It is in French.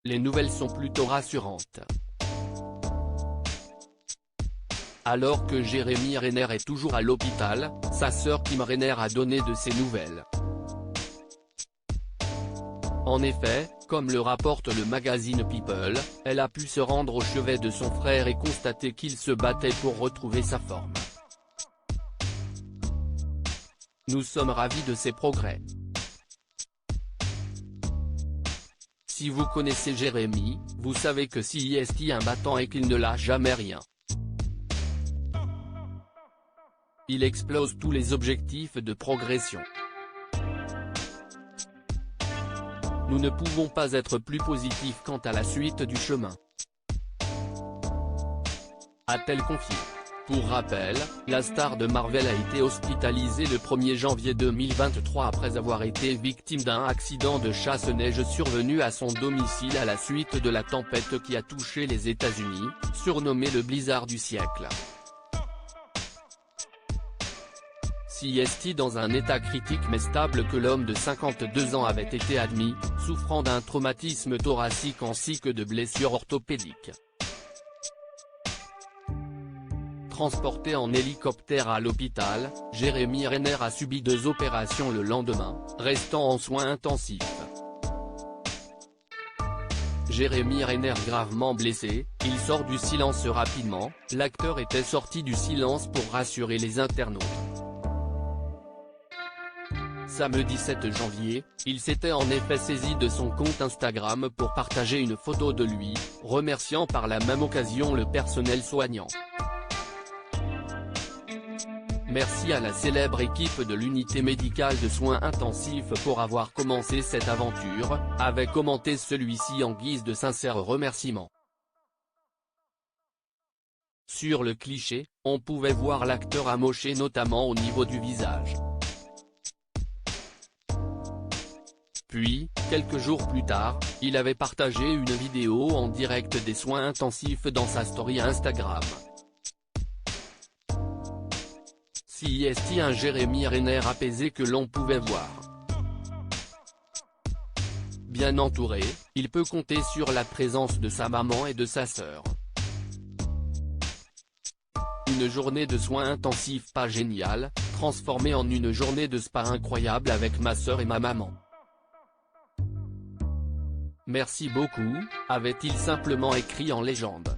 Les nouvelles sont plutôt rassurantes. Alors que Jérémy Renner est toujours à l'hôpital, sa sœur Kim Renner a donné de ses nouvelles. En effet, comme le rapporte le magazine People, elle a pu se rendre au chevet de son frère et constater qu'il se battait pour retrouver sa forme. Nous sommes ravis de ses progrès. Si vous connaissez Jérémy, vous savez que s'il est un battant et qu'il ne lâche jamais rien. Il explose tous les objectifs de progression. Nous ne pouvons pas être plus positifs quant à la suite du chemin, a-t-elle confié. Pour rappel, la star de Marvel a été hospitalisée le 1er janvier 2023 après avoir été victime d'un accident de chasse-neige survenu à son domicile à la suite de la tempête qui a touché les États-Unis, surnommée le blizzard du siècle. CST dans un état critique mais stable que l'homme de 52 ans avait été admis, souffrant d'un traumatisme thoracique ainsi que de blessures orthopédiques. Transporté en hélicoptère à l'hôpital, Jérémy Renner a subi 2 opérations le lendemain, restant en soins intensifs. Jérémy Renner gravement blessé, il sort du silence rapidement, l'acteur était sorti du silence pour rassurer les internautes. Samedi 7 janvier, il s'était en effet saisi de son compte Instagram pour partager une photo de lui, remerciant par la même occasion le personnel soignant. Merci à la célèbre équipe de l'unité médicale de soins intensifs pour avoir commencé cette aventure, avait commenté celui-ci en guise de sincère remerciement. Sur le cliché, on pouvait voir l'acteur amoché notamment au niveau du visage. Puis, quelques jours plus tard, il avait partagé une vidéo en direct des soins intensifs dans sa story Instagram. CST un Jérémy Renner apaisé que l'on pouvait voir. Bien entouré, il peut compter sur la présence de sa maman et de sa sœur. Une journée de soins intensifs pas géniale, transformée en une journée de spa incroyable avec ma sœur et ma maman. Merci beaucoup, avait-il simplement écrit en légende.